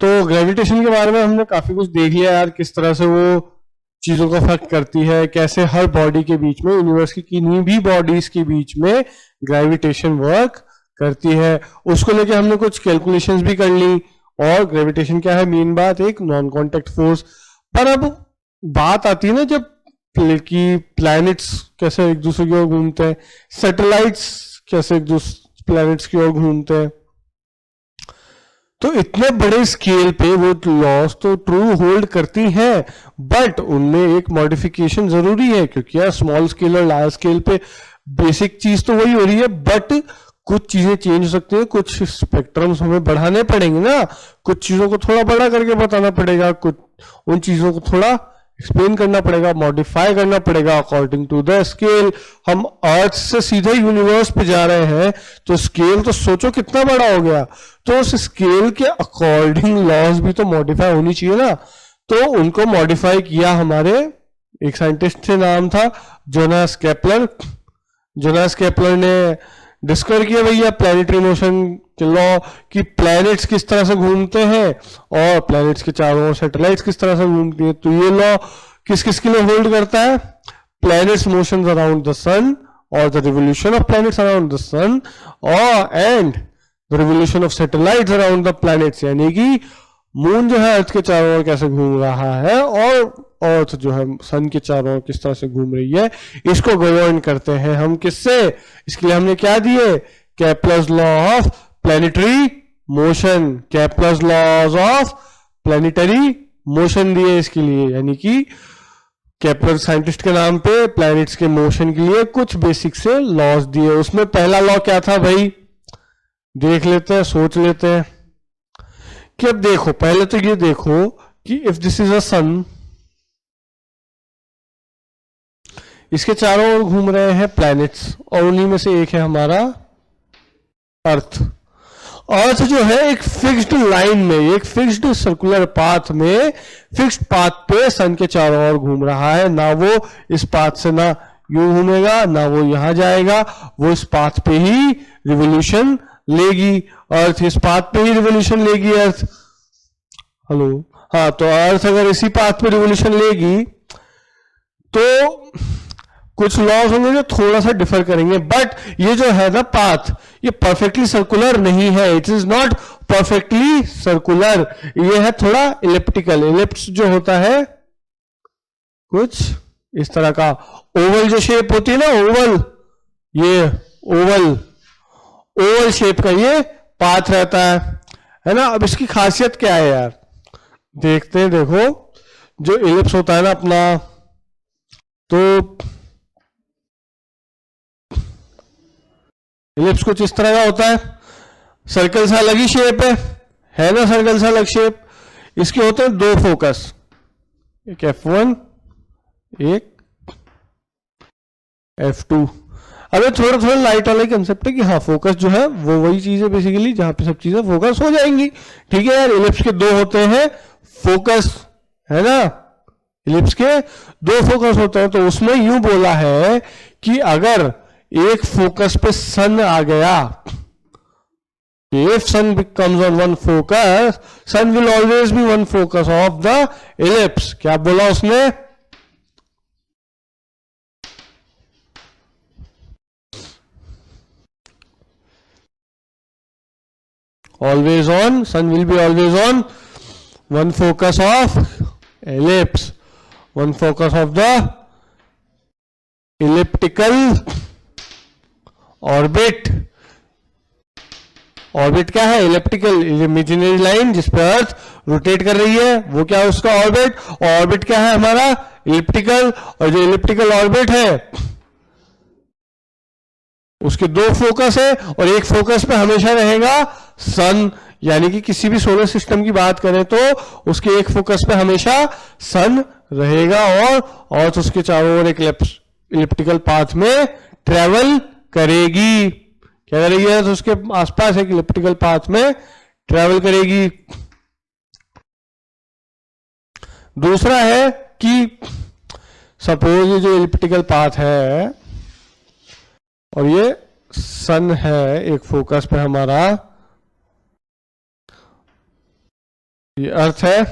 तो ग्रेविटेशन के बारे में हमने काफी कुछ देख लिया यार, किस तरह से वो चीजों का फर्क करती है, कैसे हर बॉडी के बीच में, यूनिवर्स की किन्हीं भी बॉडीज के बीच में ग्रेविटेशन वर्क करती है। उसको लेके हमने कुछ कैलकुलेशंस भी कर ली। और ग्रेविटेशन क्या है, मेन बात एक नॉन कांटेक्ट फोर्स। पर अब बात आती है ना जब कि प्लैनेट्स कैसे एक दूसरे की ओर घूमते हैं, सैटेलाइट्स कैसे एक दूसरे प्लैनेट्स की ओर घूमते हैं, तो इतने बड़े स्केल पे वो लॉस तो ट्रू होल्ड करती हैं, बट उनमें एक मॉडिफिकेशन जरूरी है, क्योंकि यार स्मॉल स्केल और लार्ज स्केल पे बेसिक चीज तो वही हो रही है, बट कुछ चीजें चेंज हो सकती है, कुछ स्पेक्ट्रम्स हमें बढ़ाने पड़ेंगे ना, कुछ चीजों को थोड़ा बड़ा करके बताना पड़ेगा, कुछ उन चीजों को थोड़ा एक्सप्लेन करना पड़ेगा, मॉडिफाई करना पड़ेगा अकॉर्डिंग टू द स्केल। हम अर्थ से सीधे यूनिवर्स पे जा रहे हैं, तो स्केल तो सोचो कितना बड़ा हो गया, तो उस स्केल के अकॉर्डिंग लॉज भी तो मॉडिफाई होनी चाहिए ना। तो उनको मॉडिफाई किया हमारे एक साइंटिस्ट से, नाम था जोनास केपलर। जोनास केपलर ने डिस्कवर किया भैया प्लैनेटरी मोशन के लॉ, कि प्लैनेट्स किस तरह से घूमते हैं और प्लैनेट्स के चारों ओर सैटेलाइट्स किस तरह से घूमती है। तो ये लॉ किस किस के लिए होल्ड करता है, planets motion around the sun और the revolution of planets around the sun और and the revolution of satellites around the planets, यानी कि मून जो है अर्थ के चारों ओर कैसे घूम रहा है और अर्थ जो है सन के चारों ओर किस तरह से घूम रही है, इसको गवर्न करते हैं हम किससे। इसके लिए हमने क्या दिए, Kepler's law of planetary motion, Kepler's laws of planetary motion दिए इसके लिए, यानी कि केपलर साइंटिस्ट के नाम पे प्लैनेट्स के मोशन के लिए कुछ बेसिक से लॉज दिए। उसमें पहला लॉ क्या था भाई, देख लेते हैं, सोच लेते हैं कि अब देखो, पहले तो ये देखो कि इफ दिस इज अ सन, इसके चारों ओर घूम रहे हैं प्लैनेट्स और उन्हीं में से एक है हमारा अर्थ। अर्थ जो है एक फिक्स्ड लाइन में, एक फिक्स्ड सर्कुलर पाथ में, फिक्स्ड पाथ पे सन के चारों ओर घूम रहा है, ना वो इस पाथ से ना यूं घूमेगा ना वो यहां जाएगा, वो इस पाथ पे ही रिवोल्यूशन लेगी। अर्थ इस पाथ पे ही रिवोल्यूशन लेगी अर्थ, हेलो, हाँ, तो अर्थ अगर इसी पाथ पे रिवोल्यूशन लेगी तो कुछ लॉज होंगे जो थोड़ा सा डिफर करेंगे, बट ये जो है ना पाथ, ये परफेक्टली सर्कुलर नहीं है, it is not perfectly circular, ये है थोड़ा इलिप्टिकल। इलिप्स जो होता है कुछ इस तरह का, ओवल जो शेप होती है ना, ओवल, ये ओवल, ओवल शेप का ये पाथ रहता है ना। अब इसकी खासियत क्या है यार, देखते हैं। देखो जो इलिप्स होता है ना अपना, तो इलिप्स कुछ इस तरह का होता है, सर्कल से अलग ही शेप है ना, सर्कल से अलग शेप। इसके होते हैं दो फोकस, एक F1 एक F2। अब ये थोड़ा थोड़ा लाइट वाला कंसेप्ट है कि हाँ फोकस जो है वो वही चीज है बेसिकली जहां पे सब चीजें फोकस हो जाएंगी, ठीक है यार। इलिप्स के दो होते हैं फोकस, है ना, इलिप्स के दो फोकस होते हैं। तो उसमें यूं बोला है कि अगर एक फोकस पे सन आ गया, if sun becomes on one focus, sun will always be one focus of the ellipse। क्या बोला उसने, always on, sun will be always on one focus of ellipse, one focus of the elliptical orbit। Orbit क्या है, elliptical, imaginary line जिस पर earth rotate कर रही है, वो क्या है उसका ऑर्बिट। ऑर्बिट क्या है हमारा, इलिप्टिकल, और जो इलिप्टिकल ऑर्बिट है उसके दो फोकस है और एक फोकस पे हमेशा रहेगा सन, यानी कि किसी भी सोलर सिस्टम की बात करें तो उसके एक फोकस पे हमेशा सन रहेगा और तो उसके चारों ओर एक इलिप्टिकल पाथ में ट्रेवल करेगी। क्या करेगी, तो उसके आसपास एक इलिप्टिकल पाथ में ट्रेवल करेगी। दूसरा है कि सपोज ये जो इलिप्टिकल पाथ है और ये सन है एक फोकस पे हमारा, ये अर्थ है।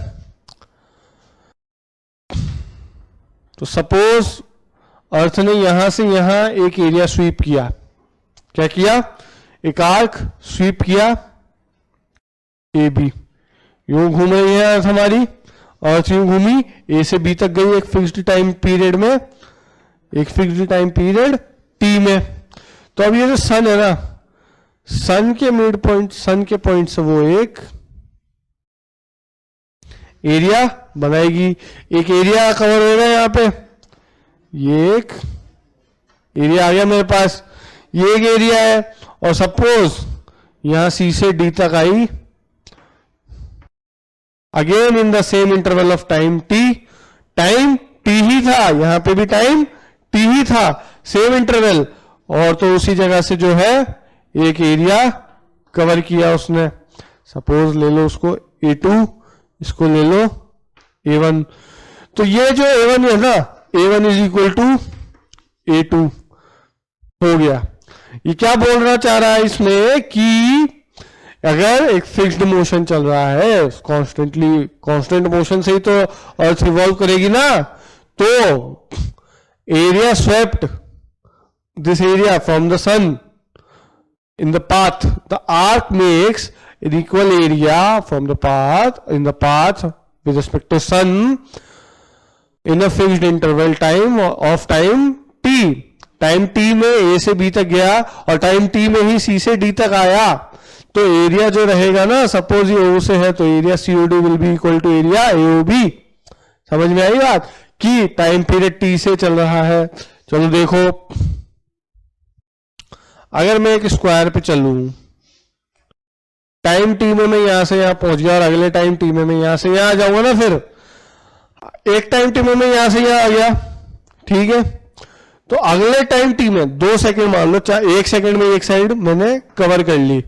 तो सपोज अर्थ ने यहां से यहां एक एरिया स्वीप किया, क्या किया, एक आर्क स्वीप किया ए बी, यूं घूम रही है अर्थ हमारी, अर्थ यूं घूमी ए से बी तक गई एक फिक्स्ड टाइम पीरियड में, एक फिक्स्ड टाइम पीरियड टी में। तो अब ये जो सन है ना, सन के मिड पॉइंट, सन के पॉइंट से वो एक एरिया बनाएगी, एक एरिया कवर हो रहा है यहां पे, ये एक एरिया आ गया मेरे पास, ये एक एरिया है। और सपोज यहां सी से डी तक आई, again in the same interval of time T, time T ही था, यहां पे भी टाइम टी ही था, सेम इंटरवल, और तो उसी जगह से जो है एक एरिया कवर किया उसने। सपोज ले लो उसको A2, इसको ले लो A1। तो ये जो A1 है ना, A1 is equal to A2 हो गया। ये क्या बोलना चाह रहा है इसमें कि अगर एक फिक्स्ड मोशन चल रहा है, कॉन्स्टेंटली, कांस्टेंट मोशन से ही तो अर्थ रिवॉल्व करेगी ना, तो area swept, this area from the sun in the path, the arc makes an equal area from the path, in the path with respect to sun in a fixed interval time of time t, time t में a से b तक गया और time t में ही c से d तक आया, तो एरिया जो रहेगा ना, सपोज ये o से है तो area COD will be equal to area AOB। समझ में आई बात कि टाइम पीरियड t से चल रहा है। चलो देखो, अगर मैं एक स्क्वायर पे चलूं, टाइम टी में मैं यहां से यहां पहुंच गया और अगले टाइम टी में मैं यहां से यहां आ जाऊंगा ना, फिर एक टाइम टी में मैं यहां से यहां आ गया, ठीक है, तो अगले टाइम टी में 2 सेकंड मान लो, 1 सेकंड में एक साइड मैंने कवर कर ली,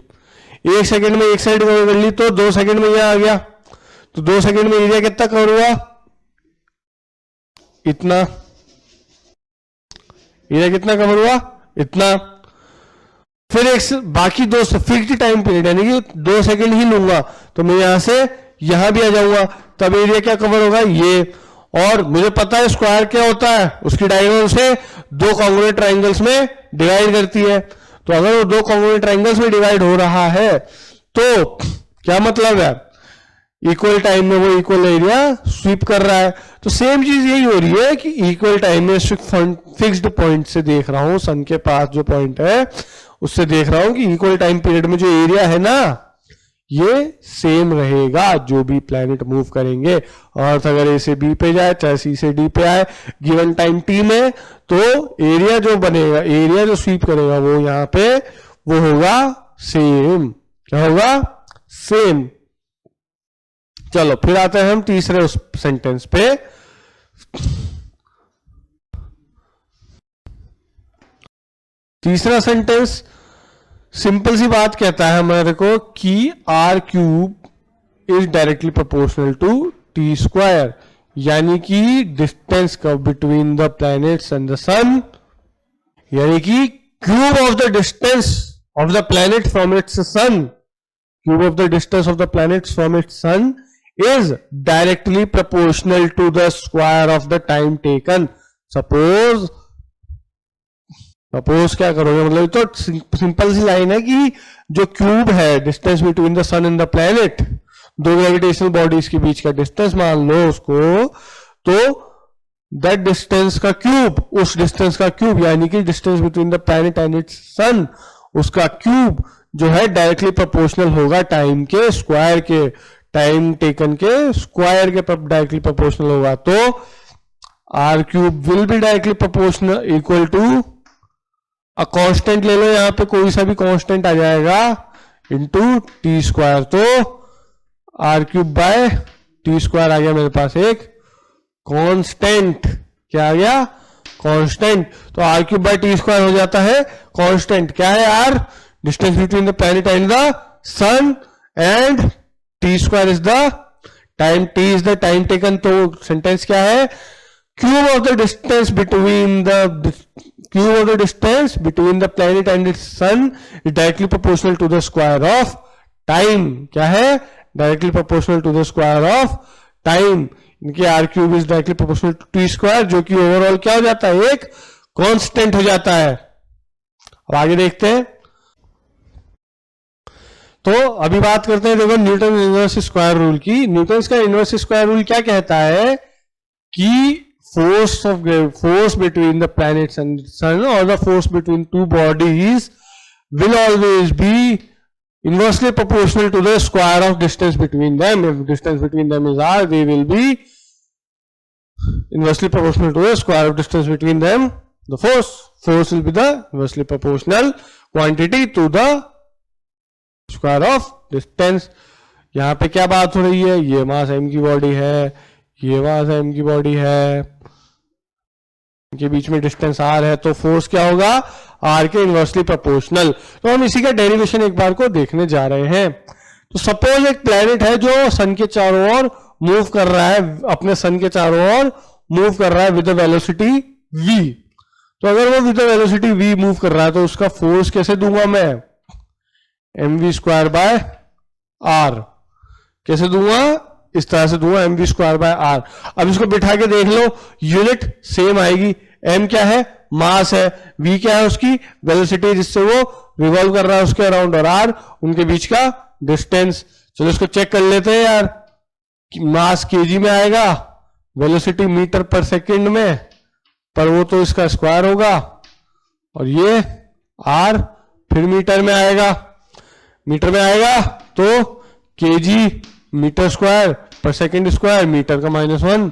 1 सेकंड में एक साइड कवर कर ली, तो 2 सेकंड में यहां आ गया, तो 2 सेकंड में एरिया कितना कवर हुआ, इतना, एरिया कितना कवर हुआ, इतना। फिर एक बाकी 2 फिक्स्ड टाइम पीरियड, यानी कि 2 सेकंड ही लूंगा, तो मैं यहां से यहां भी आ जाऊंगा, तब एरिया क्या कवर होगा, ये। और मुझे पता है स्क्वायर क्या होता है, उसकी डायगोनल से 2 कॉन्ग्रुएंट ट्रायंगल्स में डिवाइड करती है। तो अगर वो 2 कॉन्ग्रुएंट ट्रायंगल्स में डिवाइड हो रहा है तो क्या मतलब है, इक्वल टाइम में वो इक्वल एरिया स्वीप कर रहा है। तो सेम चीज यही हो रही है कि इक्वल टाइम में फिक्स्ड पॉइंट से देख रहा हूं, सन के पास जो पॉइंट है उससे देख रहा हूं कि इक्वल टाइम पीरियड में जो एरिया है ना, ये सेम रहेगा जो भी प्लैनेट मूव करेंगे। अर्थ अगर ए से बी पे जाए, चाहे सी से डी पे आए, गिवन टाइम टी में, तो एरिया जो बनेगा, एरिया जो स्वीप करेगा वो यहां पे वो होगा सेम। क्या होगा, सेम। चलो फिर आते हैं हम तीसरे उस सेंटेंस पे। तीसरा सेंटेंस सिंपल सी बात कहता है हमारे को कि R cube is directly proportional to T square, यानी कि डिस्टेंस कव between the planets and the sun, यानी कि cube of the distance of the planet from its sun, cube of the distance of the planets from its sun is directly proportional to the square of the time taken. Suppose क्या करोगे, मतलब तो simple सी line है कि जो cube है, distance between the sun and the planet, 2 gravitational bodies के बीच का डिस्टेंस मान लो उसको, तो दैट डिस्टेंस का क्यूब, उस डिस्टेंस का क्यूब, यानी कि distance between the planet and its sun, उसका क्यूब जो है डायरेक्टली प्रोपोर्शनल होगा टाइम के स्क्वायर के, टाइम टेकन के स्क्वायर के डायरेक्टली प्रोपोर्शनल होगा। तो R cube will be directly proportional equal to a constant ले लो, यहां पे कोई सा भी कांस्टेंट आ जाएगा, इनटू टी स्क्वायर। तो R cube by T square आ गया मेरे पास एक कांस्टेंट। क्या आ गया, कांस्टेंट। तो R cube by T square हो जाता है कांस्टेंट। क्या है, R distance between the planet and the sun, and T square is the time, T is the time taken. तो सेंटेंस क्या है, cube of the distance between the planet and its sun is directly proportional to the square of time. क्या है, directly proportional to the square of time, इनके R cube is directly proportional to T square, जो कि overall क्या हो जाता है, एक कांस्टेंट हो जाता है। अब आगे देखते हैं। तो अभी बात करते हैं देखो न्यूटन इनवर्स स्क्वायर रूल की। न्यूटन का इनवर्स स्क्वायर रूल क्या कहता है कि force between the planets and sun, or the force between two bodies will always be inversely proportional to the square of distance between them. If distance between them is r, they will be inversely proportional to the square of distance between them. The force will be the inversely proportional quantity to the square of distance. यहां पे क्या बात हो रही है, ये मास m की body है, ये मास m की बॉडी है, के बीच में डिस्टेंस r है, तो फोर्स क्या होगा, r के इनवर्सली प्रोपोर्शनल। तो हम इसी का डेरिवेशन एक बार को देखने जा रहे हैं। तो सपोज एक प्लेनेट है जो सन के चारों ओर मूव कर रहा है, अपने सन के चारों ओर मूव कर रहा है विद वेलोसिटी v। तो अगर वो विद वेलोसिटी v मूव कर रहा है तो उसका फोर्स कैसे दूंगा मैं, mv स्क्वायर बाय r। कैसे दूंगा, इस तरह से दूंगा, mv स्क्वायर बाय r। अब इसको बिठा के देख लो, यूनिट सेम आएगी। m क्या है, मास है, v क्या है, उसकी वेलोसिटी जिससे वो रिवॉल्व कर रहा है उसके अराउंड, और r उनके बीच का डिस्टेंस। चलो इसको चेक कर लेते हैं यार, मास केजी में आएगा, वेलोसिटी मीटर पर सेकंड में, पर वो तो इसका स्क्वायर होगा, और ये r फिर मीटर में आएगा। मीटर में आएगा तो केजी मीटर स्क्वायर पर सेकेंड स्क्वायर, मीटर का -1,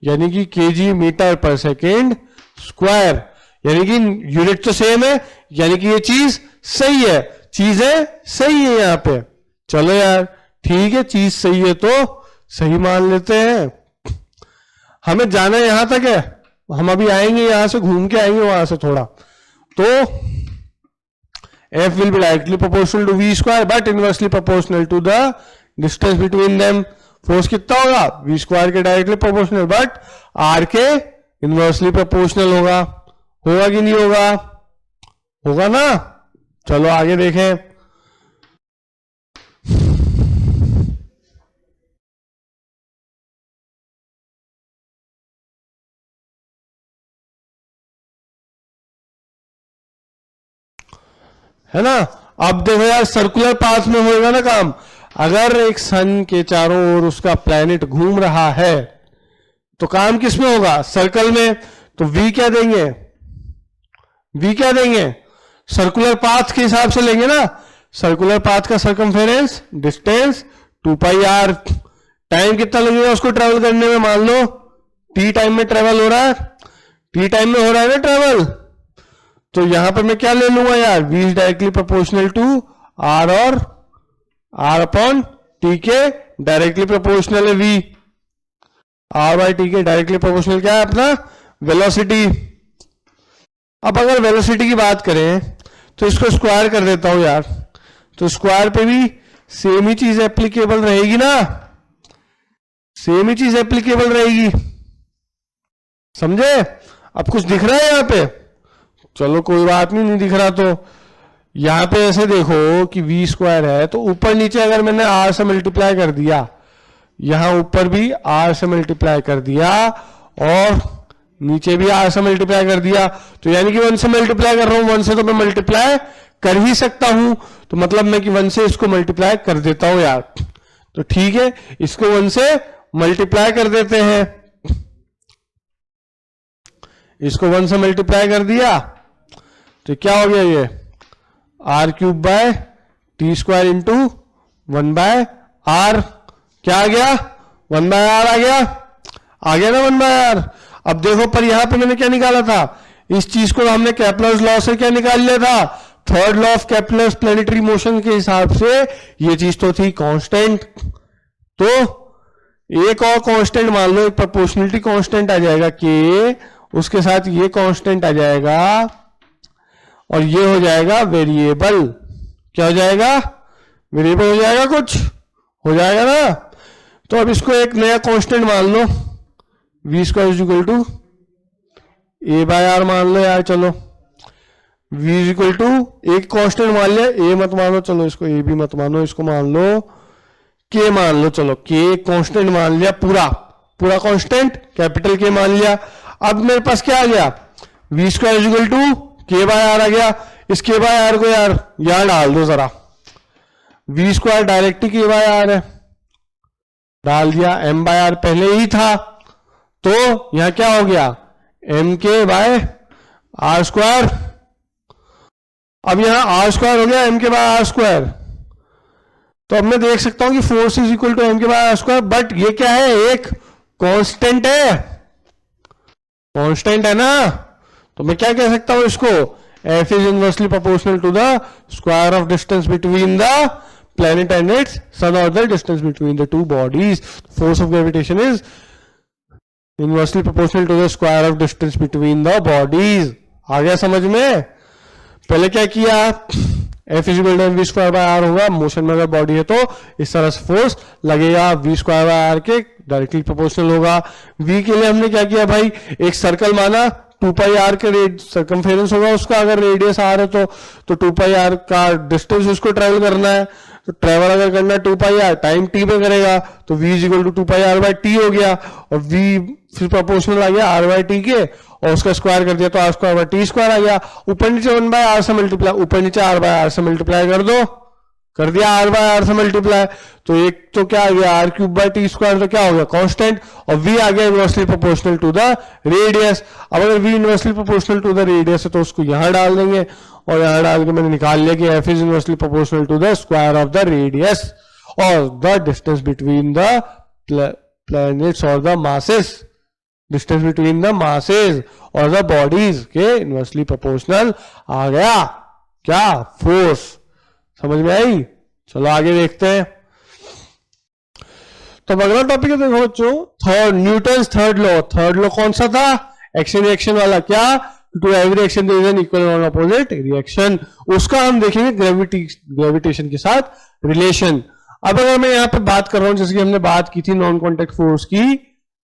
यानी कि KG metre per second square, यानी कि यूनिट तो सेम है, यानी कि ये चीज सही है, चीजें सही है यहाँ पे। चलो यार ठीक है, चीज सही है तो सही मान लेते हैं। हमें जाना यहां तक है, हम अभी आएंगे यहां से, घूम के आएंगे वहां से थोड़ा। तो F will be directly proportional to v square but inversely proportional to the distance between them. Force कितना होगा, v स्क्वायर के डायरेक्टली प्रोपोर्शनल बट r के इनवर्सली प्रोपोर्शनल होगा। होगा कि नहीं होगा, होगा ना। चलो आगे देखें। है ना। अब देखो यार, सर्कुलर पाथ में होएगा ना काम। अगर एक सन के चारों ओर उसका प्लैनेट घूम रहा है तो काम किस में होगा, सर्कल में। तो v क्या देंगे, v क्या देंगे, सर्कुलर पाथ के हिसाब से लेंगे ना। सर्कुलर पाथ का सर्कमफेरेंस डिस्टेंस 2 पाई r। टाइम कितना लगेगा उसको ट्रेवल करने में, मान लो t टाइम में ट्रेवल हो रहा है, t टाइम में हो रहा है ना ट्रेवल। तो यहां पर मैं क्या ले लूंगा यार, v is directly proportional to r, और r अपॉन t के डायरेक्टली प्रोपोर्शनल है v। r बाई t के डायरेक्टली प्रोपोर्शनल क्या है अपना, वेलोसिटी। अब अगर वेलोसिटी की बात करें तो इसको स्क्वायर कर देता हूं यार, तो स्क्वायर पे भी सेम ही चीज एप्लीकेबल रहेगी ना, सेम ही चीज एप्लीकेबल रहेगी, समझे। अब कुछ दिख रहा है यहां पे, चलो कोई बात नहीं, नहीं दिख रहा तो यहां पे ऐसे देखो कि v स्क्वायर है, तो ऊपर नीचे अगर मैंने r से मल्टीप्लाई कर दिया, यहां ऊपर भी r से मल्टीप्लाई कर दिया और नीचे भी r से मल्टीप्लाई कर दिया, तो यानी कि 1 से मल्टीप्लाई कर रहा हूं, 1 से तो मैं मल्टीप्लाई कर ही सकता हूं, तो मतलब मैं कि 1 से इसको मल्टीप्लाई कर देता हूं यार। तो ठीक है, इसको 1 से मल्टीप्लाई कर देते हैं, इसको 1 से मल्टीप्लाई कर दिया तो क्या हो गया, ये r cube by T square into 1 by r। क्या आ गया, 1 बाय r आ गया, आ गया ना 1 बाय r। अब देखो पर यहां पे मैंने क्या निकाला था, इस चीज को हमने केपलर्स लॉ से क्या निकाल लिया था, third law of Kepler's planetary motion के हिसाब से ये चीज तो थी कांस्टेंट। तो एक और कांस्टेंट मान लो, एक प्रोपोर्शनलिटी कांस्टेंट आ जाएगा के, उसके साथ ये कांस्टेंट आ जाएगा और ये हो जाएगा वेरिएबल। क्या हो जाएगा, वेरिएबल हो जाएगा, कुछ हो जाएगा ना। तो अब इसको एक नया कांस्टेंट मान लो, v square is equal to a by r मान लो यार। चलो v इज इक्वल टू एक कांस्टेंट मान लिया, a मत मानो, चलो इसको a भी मत मानो, इसको मान लो के मान लो, चलो के कांस्टेंट मान लिया, पूरा पूरा कांस्टेंट कैपिटल के मान लिया। अब मेरे पास क्या आ गया, वी स्क्वायर इक्वल टू के बाय आर आ गया। इस के बाय आर को यार यहां डाल दो जरा, वी स्क्वायर डायरेक्ट के बाय आर है, डाल दिया। एम बाय आर पहले ही था, तो यहां क्या हो गया, एम के बाय आर स्क्वायर। अब यहां आर स्क्वायर हो गया एम के बाय आर स्क्वायर, तो अब मैं देख सकता हूं कि force is equal to M के बाय आर स्क्वायर, बट ये क्या है, एक कांस्टेंट है, कांस्टेंट है ना, तो मैं क्या कह सकता हूं इसको, F is inversely proportional to the square of distance between the planet and its sun, or the distance between the two bodies. Force of gravitation is inversely proportional to the square of distance between the bodies. आ गया समझ में? पहले क्या किया, F is equal to M V square by R होगा, motion में अगर बॉडी है तो इस तरह से फोर्स लगेगा, वी स्क्वायर बाय आर के डायरेक्टली प्रोपोर्शनल होगा। वी के लिए हमने क्या किया भाई, एक सर्कल माना, 2 पाई आर के सर्कमफेरेंस होगा उसका, अगर रेडियस आर है तो 2 पाई आर का डिस्टेंस उसको ट्रेवल करना है, तो ट्रेवल अगर करना है 2 पाई आर, टाइम टी पे करेगा, तो v is equal to 2 pi R by T हो गया, और v फिर प्रोपोर्शनल आ गया आर बाई टी के, और उसका स्क्वायर कर दिया तो R square by T square आ गया। ऊपर नीचे 1 बाय आर से मल्टीप्लाई, ऊपर नीचे आर बाय आर से मल्टीप्लाई कर दो, कर दिया आर बाय आर से मल्टीप्लाई, तो एक तो क्या आ गया R cube by T square, तो क्या हो गया कांस्टेंट, और v आ गया inversely proportional to the radius. अब अगर v inversely proportional to the radius है तो उसको यहां डाल देंगे, और यहां डाल के मैंने निकाल लिया कि f is inversely proportional to the square of the radius और the distance between the planets और the masses, distance between the masses और द बॉडीज के इनवर्सली प्रोपोर्शनल आ गया क्या, फोर्स। समझ में आई? चलो आगे देखते हैं। तो अगला टॉपिक है, देखो बच्चों, third, Newton third law. Third law कौन सा था, एक्शन रिएक्शन वाला, क्या, to every action there is an equal और अपोजिट रिएक्शन। उसका हम देखेंगे ग्रेविटेशन के साथ रिलेशन। अब अगर मैं यहाँ पे बात कर रहा हूं, जैसे कि हमने बात की थी नॉन कॉन्टेक्ट फोर्स की,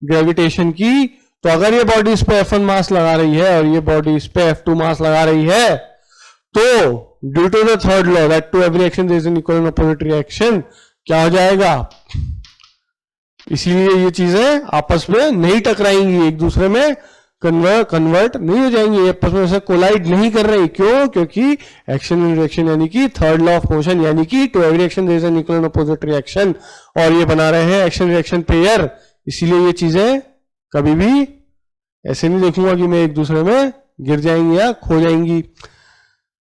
ग्रेविटेशन की, तो अगर ये बॉडी इस पे F1 मास लगा रही है और ये बॉडी इस पे F2 मास लगा रही है, तो due to the third law that to every action there is an equal and opposite reaction, क्या हो जाएगा, इसीलिए ये चीजें आपस में नहीं टकराएंगी, एक दूसरे में कन्वर्ट नहीं हो जाएंगी, आपस में ऐसे कोलाइड नहीं कर रही। क्यों? क्योंकि एक्शन एंड रिएक्शन यानी कि थर्ड लॉ ऑफ मोशन, यानी कि to every action there is an equal and opposite reaction, और ये बना रहे हैं एक्शन रिएक्शन पेयर, इसीलिए ये चीजें कभी भी ऐसे नहीं देखूंगा कि मैं एक दूसरे में गिर जाएंगी या खो जाएंगी।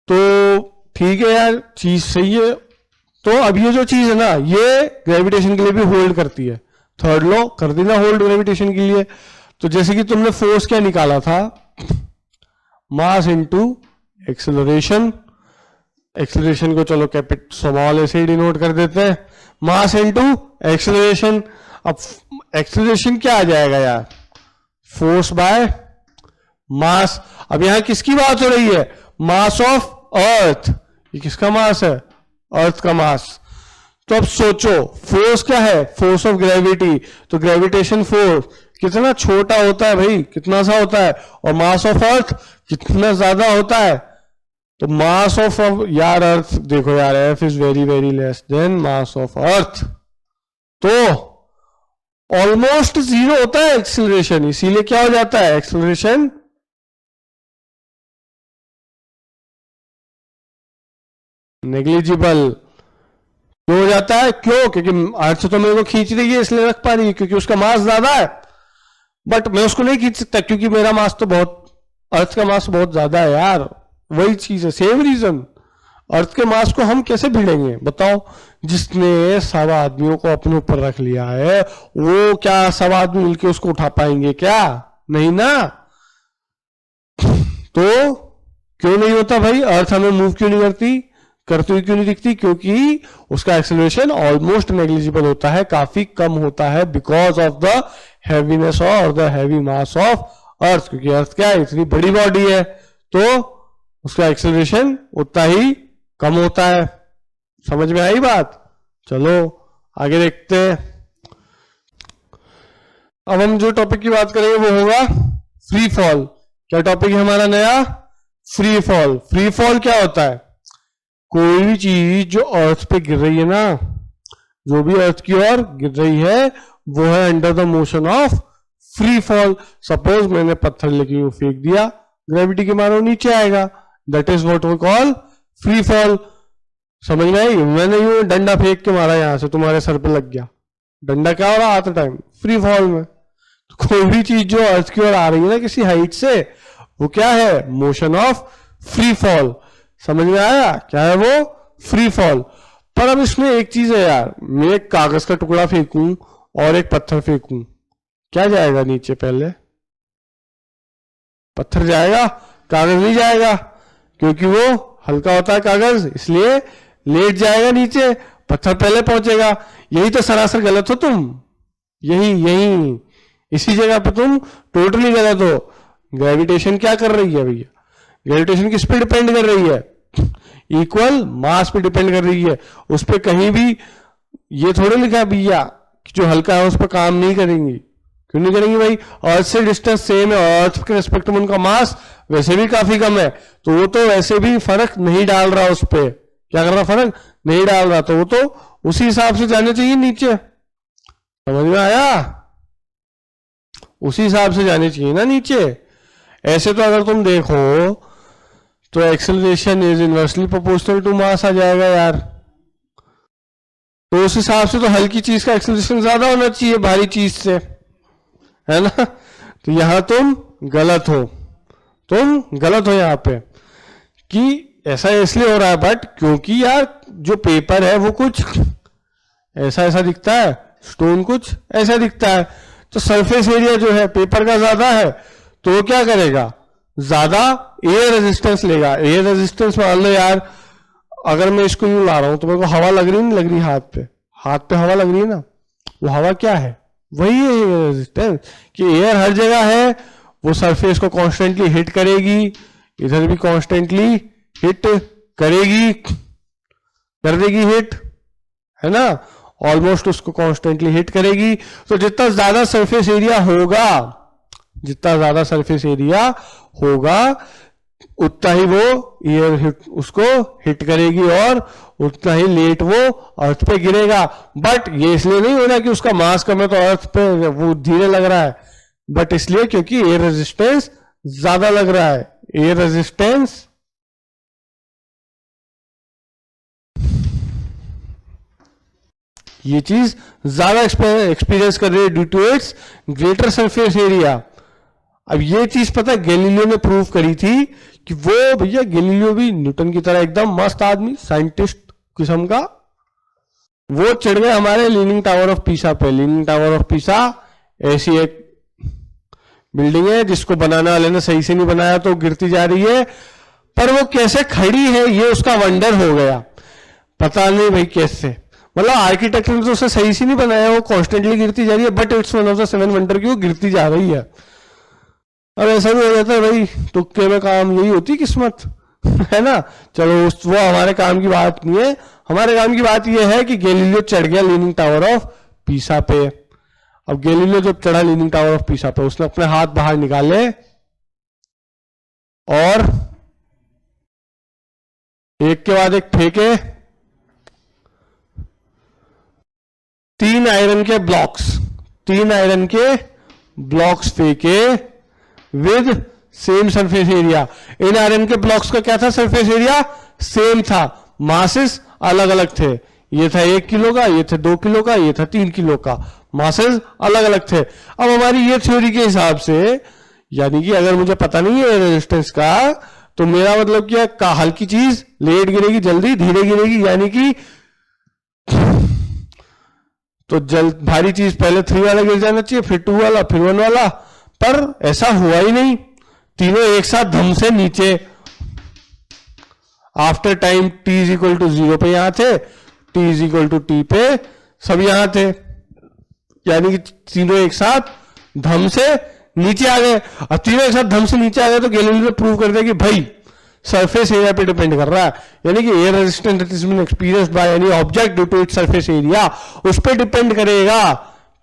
तो ठीक है यार, चीज सही है। तो अब ये जो चीज है ना, ये ग्रेविटेशन के लिए भी होल्ड करती है, थर्ड लॉ कर देना होल्ड ग्रेविटेशन के लिए। तो जैसे कि तुमने फोर्स क्या निकाला था, मास इनटू एक्सेलरेशन, एक्सेलरेशन को चलो कैपिटल स्मॉल ऐसे डिनोट कर देते हैं, मास इनटू एक्सेलरेशन। अब एक्सेलरेशन क्या आ जाएगा यार, फोर्स बाय मास। अब यहां किसकी बात हो रही है, मास ऑफ अर्थ, ये किसका मास है, अर्थ का मास। तो अब सोचो फोर्स क्या है, फोर्स ऑफ ग्रेविटी, तो ग्रेविटेशन फोर्स कितना छोटा होता है भाई, कितना सा होता है, और मास ऑफ अर्थ कितना ज्यादा होता है। तो मास ऑफ यार अर्थ देखो यार, F is very very less then mass of अर्थ, तो ऑलमोस्ट जीरो होता है एक्सेलरेशन, इसीलिए क्या हो जाता है, एक्सेलरेशन नेग्लिजिबल क्यों हो जाता है, क्यों, क्योंकि अर्थ तो मेरे को खींच रही है इसलिए रख पा रही है क्योंकि उसका मास ज्यादा है, बट मैं उसको नहीं खींच सकता क्योंकि मेरा मास तो बहुत, अर्थ का मास बहुत ज्यादा है यार। वही चीज है, सेम रीजन, अर्थ के मास को हम कैसे भिड़ेंगे बताओ। जिसने 100 आदमियों को अपने ऊपर रख लिया है, वो क्या 100 आदमी मिलकर उसको उठा पाएंगे क्या, नहीं ना। तो क्यों नहीं होता भाई, अर्थ हमें मूव क्यों नहीं करती हुई क्यों नहीं दिखती, क्योंकि उसका एक्सेलरेशन ऑलमोस्ट नेग्लिजिबल होता है, काफी कम होता है, बिकॉज ऑफ द हैवीनेस और द हैवी मास ऑफ अर्थ। क्योंकि अर्थ क्या है, इतनी बड़ी बॉडी है, तो उसका एक्सेलरेशन उतना ही कम होता है। समझ में आई बात? चलो आगे देखते हैं। अब हम जो टॉपिक की बात करेंगे वो होगा फ्री फॉल। क्या टॉपिक है हमारा नया, फ्री फॉल। फ्री फॉल क्या होता है, कोई भी चीज जो अर्थ पे गिर रही है ना, जो भी अर्थ की ओर गिर रही है वो है under the motion of free fall. Suppose मैंने पत्थर लेके यूं फेंक दिया, ग्रेविटी के मारो नीचे आएगा, that is what we call free fall. समझ में आई? मैंने यूं डंडा फेंक के मारा, यहां से तुम्हारे सर पे लग गया, डंडा क्या हो रहा आते टाइम? फ्री फॉल में। तो कोई भी चीज जो अर्थ की ओर आ रही है ना किसी हाइट से, वो क्या है? Motion of free fall. समझ में आया? क्या है वो? Free fall. पर अब इसमें एक चीज है यार, मैं एक कागज का टुकड़ा फेंकूं और एक पत्थर फेंकूं, क्या जाएगा नीचे? पहले पत्थर जाएगा, कागज नहीं जाएगा, क्योंकि वो हल्का होता है कागज, इसलिए लेट जाएगा नीचे, पत्थर पहले पहुंचेगा। यही तो सरासर गलत हो तुम, यही इसी जगह पर तुम टोटली गलत हो। ग्रेविटेशन क्या कर रही है भैया? ग्रेविटेशन किस पे डिपेंड कर रही है? इक्वल मास पे डिपेंड कर रही है। उस पर कहीं भी ये थोड़े लिखा है भैया कि जो हल्का है उस पर काम नहीं करेंगी। क्यों नहीं करेंगी भाई? अर्थ से डिस्टेंस सेम है, अर्थ के रिस्पेक्ट में उनका मास वैसे भी काफी कम है, तो वो तो वैसे भी फर्क नहीं डाल रहा उस पर। क्या कर रहा? फर्क नहीं डाल रहा, तो वो तो उसी हिसाब से जाने चाहिए नीचे। समझ में आया? उसी हिसाब से जाने चाहिए ना नीचे। ऐसे तो अगर तुम देखो तो acceleration is inversely proportional to mass आ जाएगा यार। तो उस हिसाब से तो हल्की चीज का एक्सेलरेशन ज्यादा होना चाहिए भारी चीज से, है ना? तो यहां तुम गलत हो यहां पे कि ऐसा इसलिए हो रहा है, बट क्योंकि यार जो पेपर है वो कुछ ऐसा दिखता है, स्टोन कुछ ऐसा दिखता है, तो सरफेस एरिया जो है पेपर का ज्यादा है, तो वो क्या करेगा? ज्यादा एयर रेजिस्टेंस लेगा। एयर रेजिस्टेंस मान लो यार, अगर मैं इसको यूं ला रहा हूं तो मेरे को हवा लग रही नहीं लग रही? हाथ पे हवा लग रही है ना, वो हवा क्या है? वही है एयर रेजिस्टेंस, कि एयर हर जगह है, वो सरफेस को कॉन्स्टेंटली हिट करेगी, इधर भी कॉन्स्टेंटली हिट करेगी, कर देगी हिट, है ना? ऑलमोस्ट उसको कॉन्स्टेंटली हिट करेगी। तो जितना ज्यादा सरफेस एरिया होगा उतना ही वो एयर हिट उसको हिट करेगी और उतना ही लेट वो अर्थ पे गिरेगा। बट ये इसलिए नहीं हो रहा कि उसका मास कम है तो अर्थ पे वो धीरे लग रहा है, बट इसलिए क्योंकि एयर रेजिस्टेंस ज्यादा लग रहा है। एयर रेजिस्टेंस ये चीज ज्यादा एक्सपीरियंस कर रही है due to its greater surface area. अब ये चीज पता है गैलीलियो ने प्रूव करी थी कि वो भैया गैलीलियो भी न्यूटन की तरह एकदम मस्त आदमी, साइंटिस्ट किस्म का, वो चढ़ गए हमारे लीनिंग टावर ऑफ पीसा पे। लीनिंग टावर ऑफ पीसा ऐसी एक बिल्डिंग है जिसको बनाने वाले ने सही से नहीं बनाया तो गिरती जा रही है, पर वो कैसे खड़ी है ये उसका वंडर हो गया। पता नहीं भाई कैसे, मतलब आर्किटेक्चर ने तो उसे सही से नहीं बनाया, वो कॉन्स्टेंटली गिरती जा रही है, but it's one of the 7 wonder की वो गिरती जा रही है। अब ऐसा भी हो जाता है भाई, तुक्के में काम, यही होती किस्मत, है ना? चलो वो हमारे काम की बात नहीं है। हमारे काम की बात यह है कि गैलीलियो चढ़ गया लीनिंग टावर ऑफ पीसा पे। अब गैलीलियो जब चढ़ा लीनिंग टावर ऑफ पीसा पे, उसने अपने हाथ बाहर निकाले और एक के बाद एक फेंके 3 आयरन के ब्लॉक्स फेंके with same surface area. In iron के ब्लॉक्स का क्या था? सरफेस एरिया सेम था, मासेस अलग अलग थे। ये था 1 किलो का, ये थे 2 किलो का, ये था 3 किलो का, मासेस अलग अलग थे। अब हमारी ये थ्योरी के हिसाब से, यानी कि अगर मुझे पता नहीं है रेजिस्टेंस का, तो मेरा मतलब क्या, हल्की चीज लेट गिरेगी, जल्दी धीरे गिरेगी, यानी कि तो भारी चीज पहले 3 वाला गिर जाना चाहिए, फिर 2 वाला, फिर 1 वाला, पर ऐसा हुआ ही नहीं। तीनों एक साथ धम से नीचे after time t is equal to 0 पे यहां थे, t is equal to t पे सब यहां थे, यानी कि तीनों एक साथ धम से नीचे आ गए। और तीनों एक साथ धम से नीचे आ गए तो गैलीलियो ने प्रूव कर दिया कि भाई सरफेस एरिया पे डिपेंड कर रहा है, यानी कि air resistance that is been experienced by any object due to its surface area, उस पर डिपेंड करेगा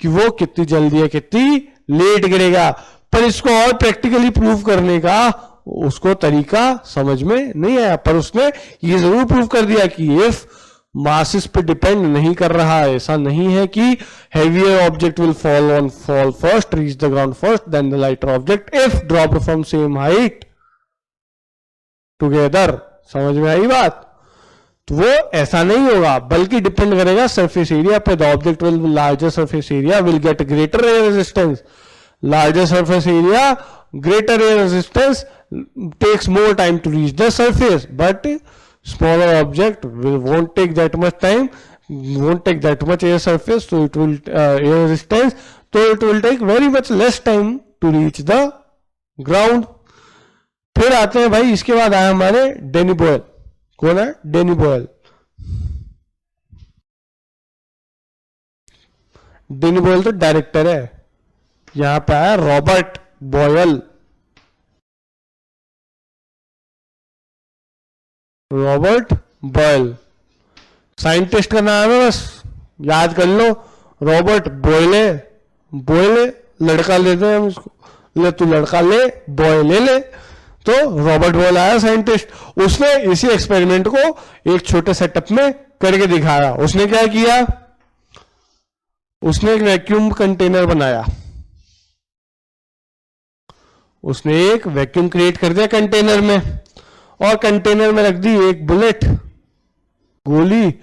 कि वो कितनी जल्दी है, कितनी लेट गिरेगा। पर इसको और प्रैक्टिकली प्रूव करने का उसको तरीका समझ में नहीं आया, पर उसने ये जरूर प्रूव कर दिया कि इफ मासेस पे डिपेंड नहीं कर रहा है। ऐसा नहीं है कि heavier object will fall first, reach the ground first, then the lighter object if dropped from same height together. समझ में आई बात? तो वो ऐसा नहीं होगा, बल्कि डिपेंड करेगा सरफेस एरिया पे। The object will larger surface area will get greater air resistance. Larger surface area, greater air resistance, takes more time to reach the surface, but smaller object won't take that much time, won't take that much air surface, so it will air resistance, so it will take very much less time to reach the ground. फिर आते हैं भाई, इसके बाद आया हमारे डेनी Boyle. कौन है डेनी बॉयल? डेनी बॉयल तो डायरेक्टर है। यहां पे आया Robert Boyle. Robert Boyle scientist का नाम है, बस याद कर लो। रॉबर्ट बॉयले, बॉयले लड़का लेते हैं हम इसको, ले तू लड़का ले, बॉयले ले। तो रॉबर्ट बॉयल आया साइंटिस्ट, उसने इसी एक्सपेरिमेंट को एक छोटे सेटअप में करके दिखाया। उसने क्या किया? उसने एक वैक्यूम कंटेनर बनाया। उसने एक वैक्यूम क्रिएट कर दिया कंटेनर में, और कंटेनर में रख दी एक बुलेट, गोली,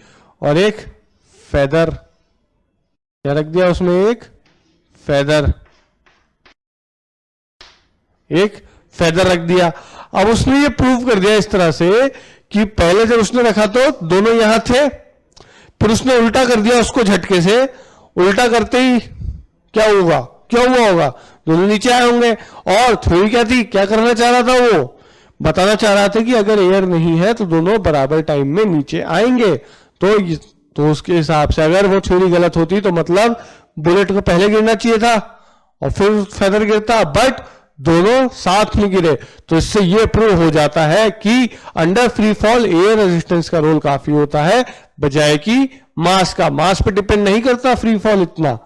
और एक फेदर। क्या रख दिया उसमें? एक फेदर, एक फेदर रख दिया। अब उसने ये प्रूव कर दिया इस तरह से कि पहले जब उसने रखा तो दोनों यहां थे, फिर उसने उल्टा कर दिया उसको झटके से। उल्टा करते ही क्या होगा? क्या हुआ होगा? दोनों नीचे आए होंगे। और थ्योरी क्या थी? क्या करना चाह रहा था वो? बताना चाह रहा था कि अगर एयर नहीं है तो दोनों बराबर टाइम में नीचे आएंगे। तो उसके हिसाब से अगर वो थ्योरी गलत होती तो मतलब बुलेट को पहले गिरना चाहिए था और फिर फेदर गिरता, बट दोनों साथ में गिरे। तो इससे ये प्रूव हो जाता है कि under free fall air resistance का रोल काफी होता है, बजाय कि मास का। मास पे डिपेंड नहीं करता फ्री फॉल इतना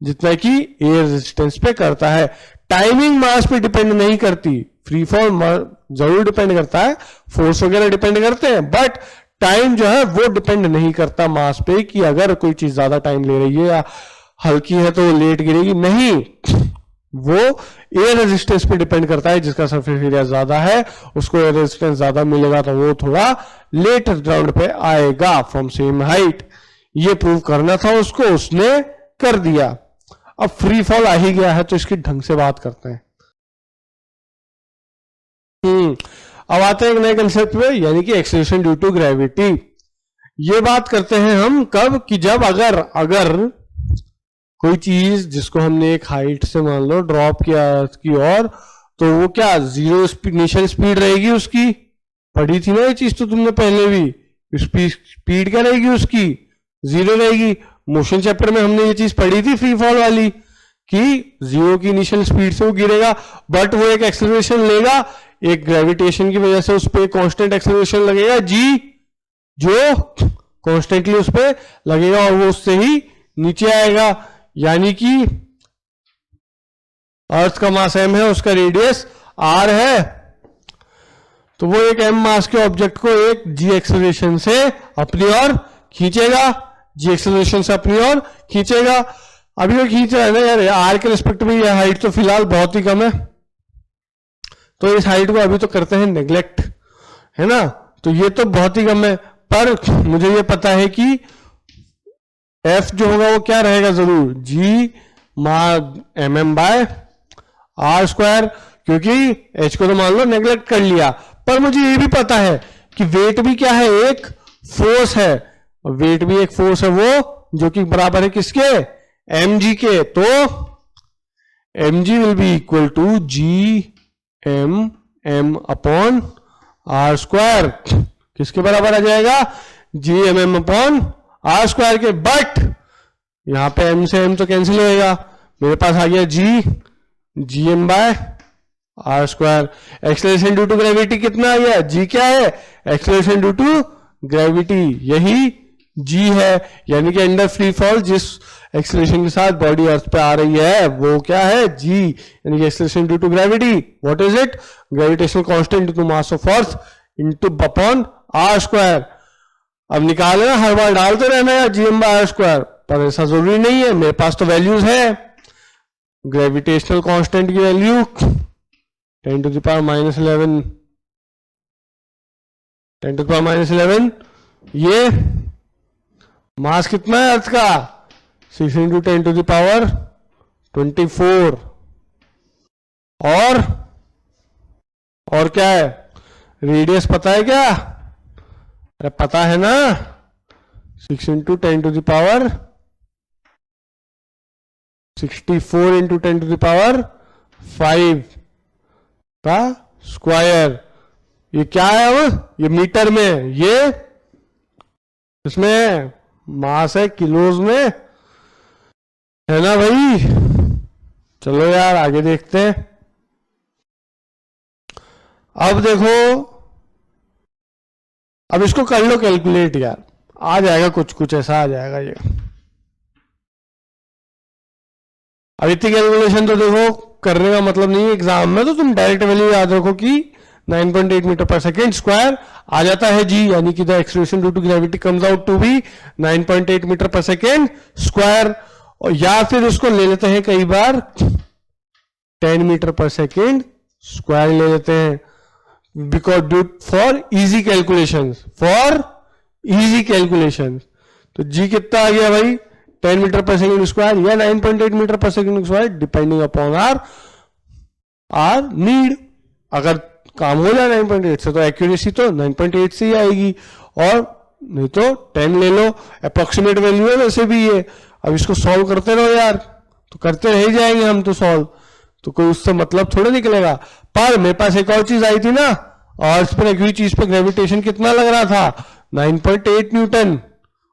जितना कि एयर रेजिस्टेंस पे करता है। टाइमिंग मास पे डिपेंड नहीं करती, फ्री फॉल जरूर डिपेंड करता है, फोर्स वगैरह डिपेंड करते हैं, बट टाइम जो है वो डिपेंड नहीं करता मास पे कि अगर कोई चीज ज्यादा टाइम ले रही है या हल्की है तो वो लेट गिरेगी। नहीं, वो एयर रेजिस्टेंस पे डिपेंड करता है। जिसका सरफेस एरिया ज्यादा है उसको एयर रेजिस्टेंस ज्यादा मिलेगा, तो वो थोड़ा लेट ग्राउंड पे आएगा फ्रॉम सेम हाइट। ये प्रूव करना था उसको, उसने कर दिया। अब फ्री फॉल आ ही गया है तो इसकी ढंग से बात करते हैं। अब आते हैं एक नए कंसेप्ट पे, यानी कि एक्सेलरेशन ड्यू टू ग्रेविटी। ये बात करते हैं हम कब? कि जब अगर कोई चीज जिसको हमने एक हाइट से मान लो ड्रॉप किया की और, तो वो क्या जीरो इनिशियल स्पीड रहेगी उसकी? पढ़ी थी ना ये चीज तो तुमने पहले भी। स्पीड क्या रहेगी उसकी? जीरो रहेगी। मोशन चैप्टर में हमने ये चीज पढ़ी थी फ्री फॉल वाली, कि जीरो की इनिशियल स्पीड से वो गिरेगा, बट वो एक एक्सेलरेशन लेगा, एक ग्रेविटेशन की वजह से उस पर कांस्टेंट एक्सेलरेशन लगेगा जी, जो कांस्टेंटली उस पर लगेगा और वो उससे ही नीचे आएगा। यानी कि अर्थ का मास m है, उसका रेडियस r है, तो वो एक m मास के ऑब्जेक्ट को एक g एक्सेलरेशन से अपनी ओर खींचेगा, g एक्सेलरेशन से अपनी ओर खींचेगा। अभी वो खींच रहा है ना यार, r के रिस्पेक्ट में ये हाइट तो फिलहाल बहुत ही कम है, तो इस हाइट को अभी तो करते हैं नेग्लेक्ट, है ना। तो ये तो बहुत ही कम है, पर मुझे ये पता है कि f जो होगा वो क्या रहेगा जरूर, g mm by r square, क्योंकि h को तो मान लो नेग्लेक्ट कर लिया। पर मुझे ये भी पता है कि वेट भी क्या है, एक फोर्स है, वेट भी एक फोर्स है, वो जो कि बराबर है किसके? mg के। तो mg will be equal to gmm upon r square. किसके बराबर आ जाएगा? gmm अपॉन r स्क्वायर के। बट यहां पे m से m तो कैंसिल होएगा, मेरे पास आ गया gm by r square. Acceleration due to gravity कितना आ गया? g क्या है? एक्सेलरेशन ड्यू टू ग्रेविटी, यही g है। यानी कि अंडर फ्री फॉल जिस एक्सेलरेशन के साथ बॉडी अर्थ पे आ रही है वो क्या है? g, यानी कि acceleration due to gravity. What is it? Gravitational constant into mass of earth into upon r square. अब निकाल लेना, हर बार डालते रहना यार gm/r², पर ऐसा जरूरी नहीं है, मेरे पास तो वैल्यूज है। ग्रेविटेशनल कांस्टेंट की वैल्यू 10⁻⁻11, 10⁻⁻11। ये मास कितना है अर्थ का? 6 × 10⁻24। और क्या है? रेडियस पता है क्या? अरे पता है ना, 6 × 10⁻64 × 10⁵ का स्क्वायर। ये क्या है? अब ये मीटर में, ये इसमें मास है किलोज में, है ना भाई? चलो यार आगे देखते हैं। अब देखो, अब इसको कर लो कैलकुलेट यार, आ जाएगा कुछ कुछ ऐसा आ जाएगा ये। अब इतनी कैलकुलेशन तो देखो करने का मतलब नहीं है एग्जाम में, तो तुम डायरेक्ट वैल्यू याद रखो कि 9.8 मीटर पर सेकेंड स्क्वायर आ जाता है जी, यानी कि the acceleration due to gravity comes out to be 9.8 meter per second square. और या फिर उसको ले लेते हैं कई बार 10 मीटर पर सेकेंड स्क्वायर ले लेते हैं, because due for easy calculations, तो जी कितना आ गया भाई? 10 मीटर पर सेकेंड स्क्वायर या 9.8 meter per second square, depending upon our need. अगर काम हो जाए 9.8 से तो एक्यूरेसी तो 9.8 से ही आएगी, और नहीं तो 10 ले लो, अप्रोक्सीमेट वैल्यू है वैसे भी ये। अब इसको सॉल्व करते रहो यार, तो करते रह जाएंगे हम तो सॉल्व, तो कोई उससे मतलब थोड़ा निकलेगा। पर मेरे पास एक और चीज आई थी ना, और इस पर एक ही चीज पे ग्रेविटेशन कितना लग रहा था? 9.8 न्यूटन,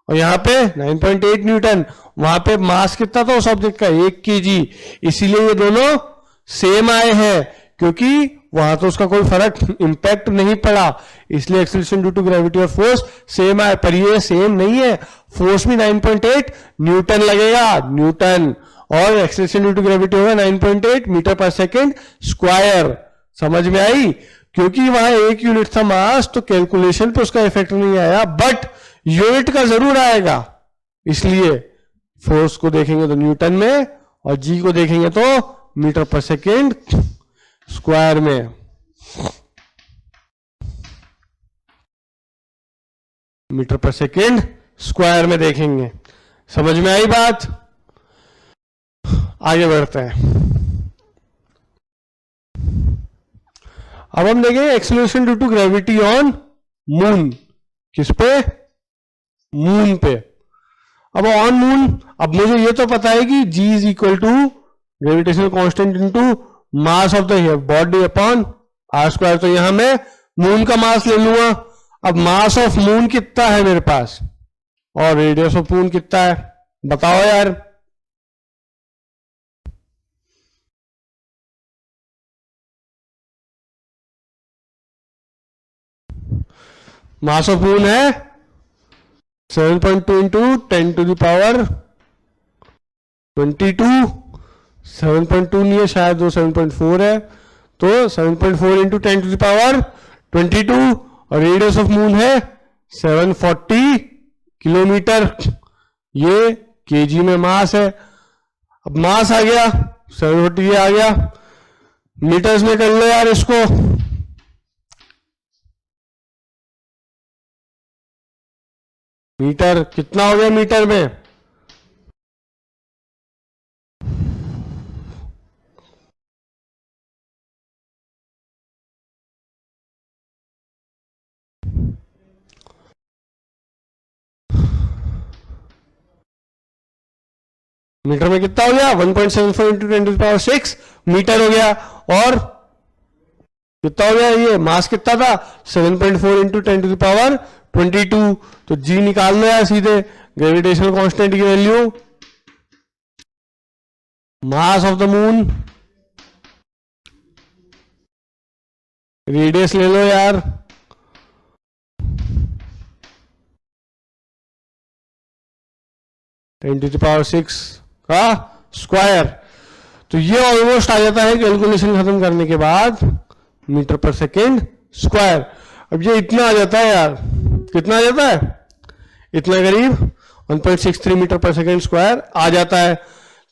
और यहाँ पे 9.8 न्यूटन, वहां पे मास कितना था उस ऑब्जेक्ट का? 1 kg। इसीलिए ये दोनों सेम आए हैं, क्योंकि वहां तो उसका कोई फर्क इंपैक्ट नहीं पड़ा, इसलिए एक्सेलरेशन ड्यू टू ग्रेविटी और फोर्स सेम आए। पर ये सेम नहीं है, फोर्स भी 9.8 न्यूटन लगेगा, न्यूटन, और एक्सेलरेशन ड्यू टू ग्रेविटी होगा 9.8 मीटर पर सेकेंड स्क्वायर। समझ में आई? क्योंकि वहां 1 यूनिट था मास, तो कैलकुलेशन पे उसका इफेक्ट नहीं आया, बट यूनिट का जरूर आएगा। इसलिए फोर्स को देखेंगे तो न्यूटन में, और जी को देखेंगे तो मीटर पर सेकेंड स्क्वायर में। मीटर पर सेकेंड स्क्वायर में देखेंगे। समझ में आई बात? आगे बढ़ते हैं। अब हम देखेंगे acceleration due to gravity on moon. किस पे? मून पे। अब ऑन मून, अब मुझे ये तो पता है कि G is equal to gravitational constant into mass of the body upon r square. तो यहां मैं मून का मास ले लूंगा। अब मास ऑफ मून कितना है मेरे पास, और रेडियस ऑफ मून कितना है, बताओ यार। मास ऑफ मून है 7.2 इंटू 10⁻22। 7.2 नहीं है शायद, वो 7.4 है, तो 7.4 इंटू 10⁻22, और रेडियस ऑफ मून है 740 किलोमीटर। ये केजी में मास है। अब मास आ गया 740, ये आ गया मीटर्स में, कर लो यार इसको। मीटर कितना हो गया मीटर में? मीटर में कितना हो गया? 1.74 इंटू 10⁻6 मीटर हो गया। और कितना हो गया? ये मास कितना था? 7.4 इंटू 10⁻22। तो जी निकाल लो यार सीधे, ग्रेविटेशनल कांस्टेंट की value, mass of the moon, radius ले लो यार, टेन टू द पावर 6 का स्क्वायर। तो ये ऑलमोस्ट आ जाता है कैलकुलेशन खत्म करने के बाद मीटर पर सेकेंड स्क्वायर। अब ये इतना आ जाता है यार, कितना आ जाता है? इतना करीब 1.63 मीटर पर सेकेंड स्क्वायर आ जाता है।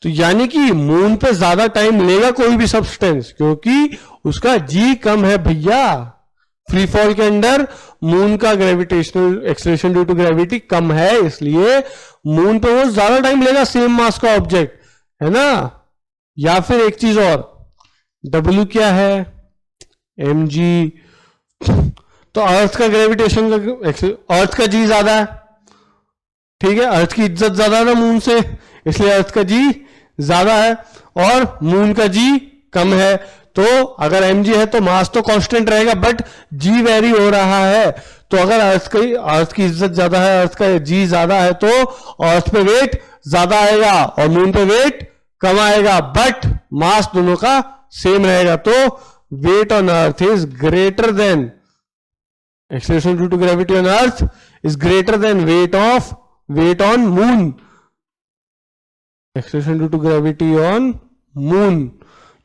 तो यानी कि मून पे ज्यादा टाइम लेगा कोई भी सब्सटेंस, क्योंकि उसका जी कम है भैया। फ्री फॉल के अंदर मून का gravitational acceleration due to gravity कम है, इसलिए मून पे वो ज्यादा टाइम लेगा सेम मास का ऑब्जेक्ट, है ना। या फिर एक चीज और, W क्या है, mg। तो अर्थ का ग्रेविटेशन का, अर्थ का जी ज्यादा है, ठीक है, अर्थ की इज्जत ज्यादा है ना मून से, इसलिए अर्थ का जी ज्यादा है और मून का जी कम है। तो अगर mg है तो मास तो कांस्टेंट रहेगा, बट जी वेरी हो रहा है। तो अगर अर्थ की इज्जत ज्यादा है, अर्थ का जी ज्यादा है, तो अर्थ पे वेट ज्यादा आएगा और मून पे वेट कम आएगा, बट मास दोनों का सेम रहेगा। तो weight on earth is greater than, acceleration due to gravity on earth is greater than weight on moon, acceleration due to gravity on moon.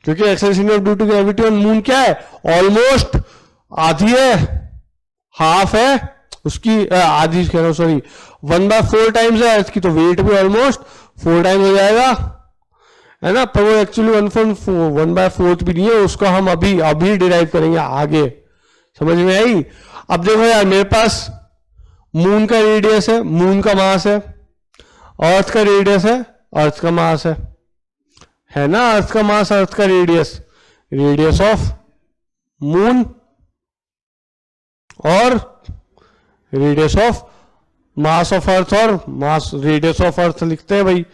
क्योंकि acceleration due to gravity on moon क्या है, almost आधी है, half है उसकी, आधी कह रहा हूं सॉरी, 1/4 टाइम्स है अर्थ की, तो वेट भी ऑलमोस्ट 4 टाइम्स हो जाएगा, है ना। पर वो एक्चुअली 1/4 भी नहीं है, उसको हम अभी डिराइव करेंगे आगे, समझ में आई। अब देखो यार, मेरे पास मून का रेडियस है, मून का मास है, अर्थ का रेडियस है, अर्थ का मास है ना, अर्थ का मास, अर्थ का रेडियस ऑफ मून और रेडियस ऑफ मास ऑफ अर्थ, और मास रेडियस ऑफ अर्थ लिखते हैं भाई,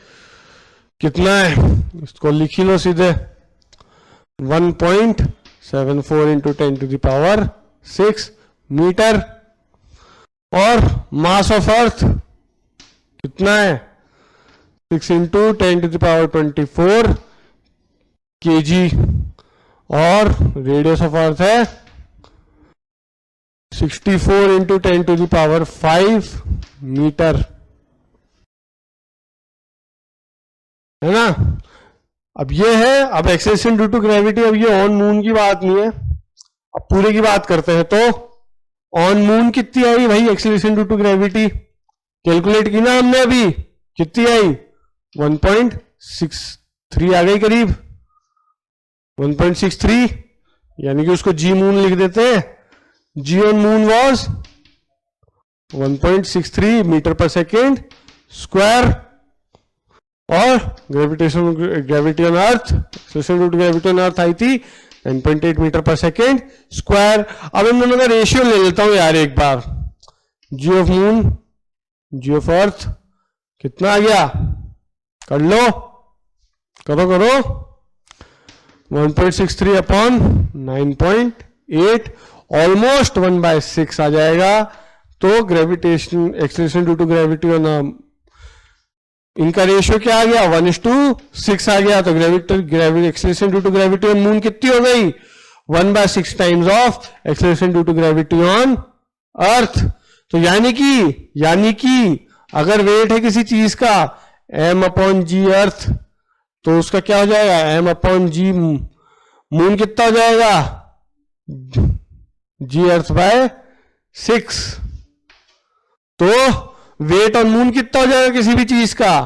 कितना है इसको लिख ही लो सीधे, 1.74 इंटू 10⁶ मीटर, और मास ऑफ अर्थ कितना है, 6 इंटू 10⁻24 kg, और रेडियस ऑफ अर्थ है 64 इंटू 10⁵ मीटर, है ना। अब ये है, अब एक्सेलरेशन ड्यू टू ग्रेविटी, अब ये ऑन मून की बात नहीं है, अब पूरे की बात करते हैं। तो ऑन मून कितनी आई भाई acceleration due to gravity, calculate की ना हमने अभी, कितनी आई, 1.63 आ गई करीब, 1.63, यानी कि उसको जी मून लिख देते हैं, G on moon was 1.63 metre per second square, और gravity on earth, acceleration due to gravity on earth आई थी 9.8 मीटर पर सेकेंड स्क्वायर। अब इन दोनों का रेशियो ले लेता हूं यार एक बार, G of moon, G of earth कितना आ गया, कर लो, करो 1.63 अपॉन 9.8, ऑलमोस्ट 1/6 आ जाएगा। तो gravitation acceleration due to gravity on, इनका रेशियो क्या आ गया, 1:6 आ गया। तो gravity acceleration due to gravity on moon कितनी हो गई, 1/6 times of acceleration due to gravity on earth. तो यानी कि अगर वेट है किसी चीज का m/g अर्थ, तो उसका क्या हो जाएगा, m/g मून कितना हो जाएगा, g अर्थ बाय 6। तो वेट ऑन मून कितना हो जाएगा किसी भी चीज का,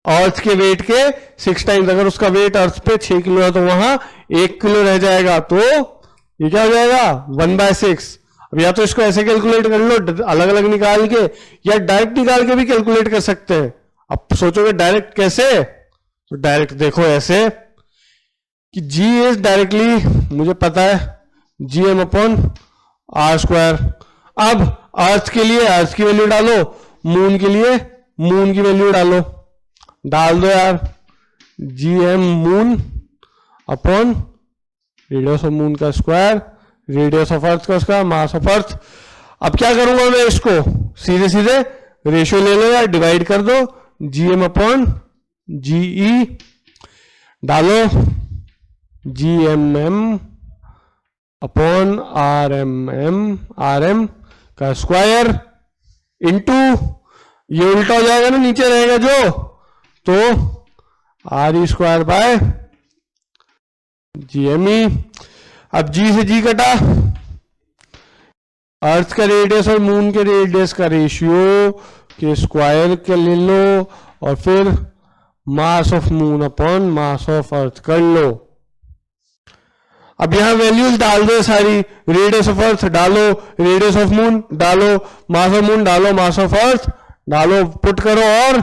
अर्थ के वेट के 6 टाइम्स। अगर उसका वेट अर्थ पे 6 किलो है तो वहां 1 किलो रह जाएगा, तो ये क्या हो जाएगा 1/6। अब या तो इसको ऐसे कैलकुलेट कर लो अलग अलग निकाल के, या डायरेक्ट निकाल के भी कैलकुलेट कर सकते हैं। अब सोचोगे डायरेक्ट कैसे, तो डायरेक्ट देखो ऐसे कि g इज डायरेक्टली मुझे पता है gm/r²। अब अर्थ के लिए अर्थ की वैल्यू डालो, मून के लिए मून की वैल्यू डाल दो यार, gm moon upon radius of moon का स्क्वायर, रेडियस ऑफ अर्थ का उसका, मास ऑफ अर्थ। अब क्या करूंगा मैं, इसको सीधे रेशियो ले लो यार, डिवाइड कर दो, gm/ge डालो, gmm/rm का स्क्वायर इंटू, ये उल्टा हो जाएगा ना, नीचे रहेगा जो, तो re² बाय gme। अब g से g कटा, अर्थ का रेडियस और मून के रेडियस का रेशियो के स्क्वायर के ले लो और फिर mass of moon upon mass of अर्थ कर लो। अब यहां वैल्यूज डाल दो सारी, रेडियस ऑफ अर्थ डालो, रेडियस ऑफ मून डालो, मास ऑफ मून डालो, मास ऑफ अर्थ डालो, पुट करो और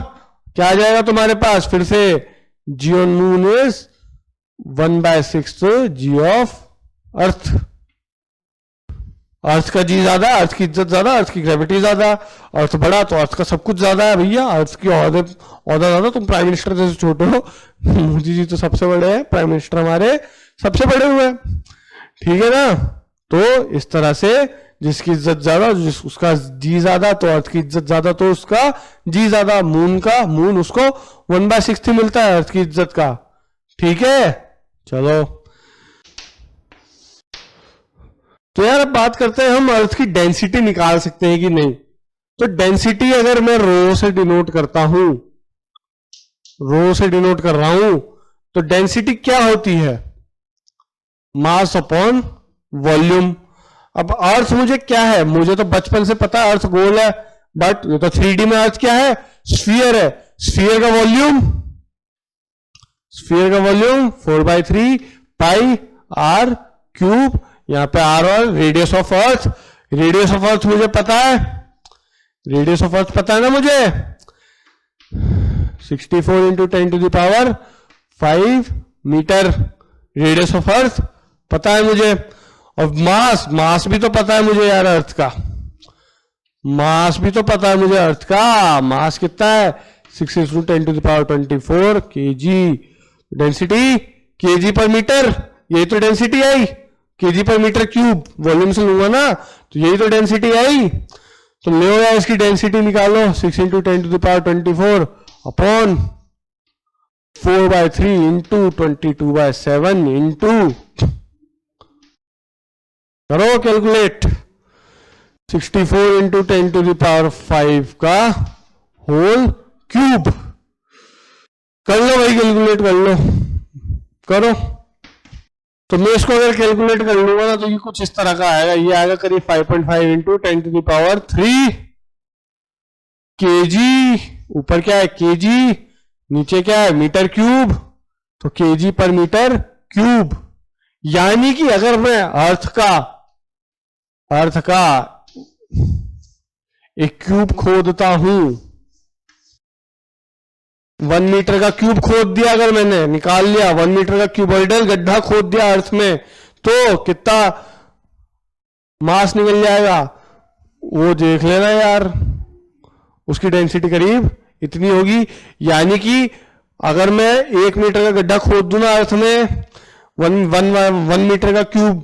क्या आ जाएगा तुम्हारे पास फिर से, G on moon is 1/6 G of earth. Earth का जी ज्यादा, अर्थ की इज्जत ज्यादा, अर्थ की ग्रेविटी ज्यादा, अर्थ बड़ा तो अर्थ का सब कुछ ज्यादा है भैया, अर्थ की औहदा ज्यादा। तुम प्राइम मिनिस्टर जैसे छोटे हो, मोदी जी तो सबसे बड़े हैं, प्राइम मिनिस्टर हमारे सबसे बड़े हुए, ठीक है ना। तो इस तरह से जिसकी इज्जत ज्यादा, उसका जी ज्यादा, तो अर्थ की इज्जत ज्यादा तो उसका जी ज्यादा। मून उसको 1/6 मिलता है अर्थ की इज्जत का, ठीक है। चलो तो यार अब बात करते हैं हम अर्थ की डेंसिटी निकाल सकते हैं कि नहीं। तो डेंसिटी अगर मैं रो से डिनोट करता हूं, रो से डिनोट कर रहा हूं, तो डेंसिटी क्या होती है, मास अपॉन वॉल्यूम। अब अर्थ मुझे क्या है, मुझे तो बचपन से पता है अर्थ गोल है, बट ये तो 3D में अर्थ क्या है, स्फीयर है। स्फीयर का वॉल्यूम, स्फीयर का वॉल्यूम 4/3 पाई आर क्यूब, यहां पे आर और radius of earth. Radius of earth मुझे पता है, रेडियस ऑफ अर्थ पता है ना मुझे, 64 × 10⁵ मीटर रेडियस ऑफ अर्थ पता है मुझे। और मास भी तो पता है मुझे यार, अर्थ का मास भी तो पता है मुझे, अर्थ का मास कितना है 6 × 10⁻24 kg। डेंसिटी kg पर मीटर, यही तो डेंसिटी आई, kg पर मीटर क्यूब, वॉल्यूम से लूंगा ना, तो यही तो डेंसिटी आई। तो ले या इसकी डेंसिटी निकालो, 6 × 10⁻24 अपॉन 4/3 इंटू 22/7 इंटू, करो कैलकुलेट, 64 × 10⁵ का होल क्यूब। कर लो भाई, कैलकुलेट कर लो, करो। तो मैं इसको अगर कैलकुलेट कर लूंगा ना, तो ये कुछ इस तरह का आएगा, ये आएगा करीब 5.5 × 10⁻3 kg। ऊपर क्या है kg, नीचे क्या है मीटर क्यूब, तो kg पर मीटर क्यूब। यानी कि अगर मैं अर्थ का एक क्यूब खोदता हूं, 1 मीटर का क्यूब खोद दिया, अगर मैंने निकाल लिया 1 मीटर का क्यूबॉइडल गड्ढा खोद दिया अर्थ में, तो कितना मास निकल जाएगा वो देख लेना यार, उसकी डेंसिटी करीब इतनी होगी। यानी कि अगर मैं 1 मीटर का गड्ढा खोद दूं ना अर्थ में, 1 मीटर का क्यूब,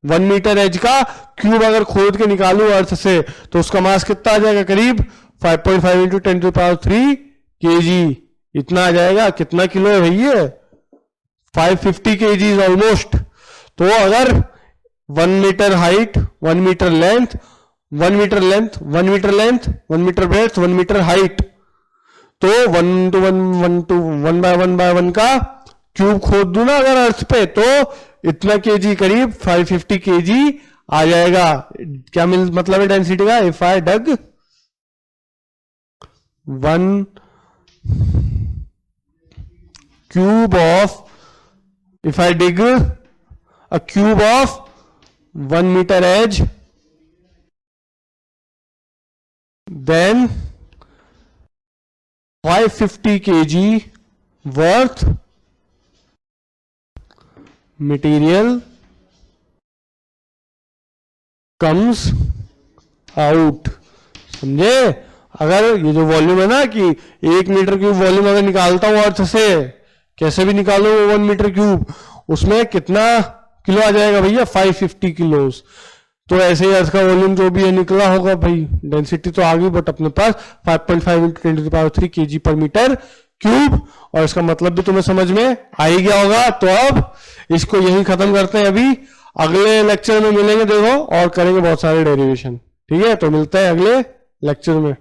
1 मीटर एज का क्यूब अगर खोद के निकालू अर्थ से, तो उसका मास कितना आ जाएगा, करीब 5.5 × 10⁻3 kg। इतना आ जाएगा। कितना किलो है भैया, 550 kg ऑलमोस्ट। तो अगर 1 meter height, 1 meter length, 1 meter length, 1 meter length, 1 meter breadth, 1 meter height, तो 1/1 का क्यूब खोद दूं ना अगर अर्थ पे, तो इतना kg, करीब 550 kg आ जाएगा। क्या मतलब है डेंसिटी का, if I dug 1 cube of, if I dig a cube of 1 meter edge, then 550 kg worth material comes out। समझे। अगर ये जो वॉल्यूम है ना, कि 1 मीटर क्यूब वॉल्यूम अगर निकालता हूं अर्थ से, कैसे भी निकालो 1 मीटर क्यूब, उसमें कितना किलो आ जाएगा भैया, 550 किलोस। तो ऐसे ही अर्थ का वॉल्यूम जो भी है निकला होगा भाई, डेंसिटी तो आ गई, बट अपने पास 5.5 × 10⁻3 kg पर मीटर क्यूब। और इसका मतलब भी तुम्हें समझ में आ ही गया होगा। तो अब इसको यही खत्म करते हैं, अभी अगले लेक्चर में मिलेंगे देखो, और करेंगे बहुत सारे डेरिवेशन। ठीक है, तो मिलते हैं अगले लेक्चर में।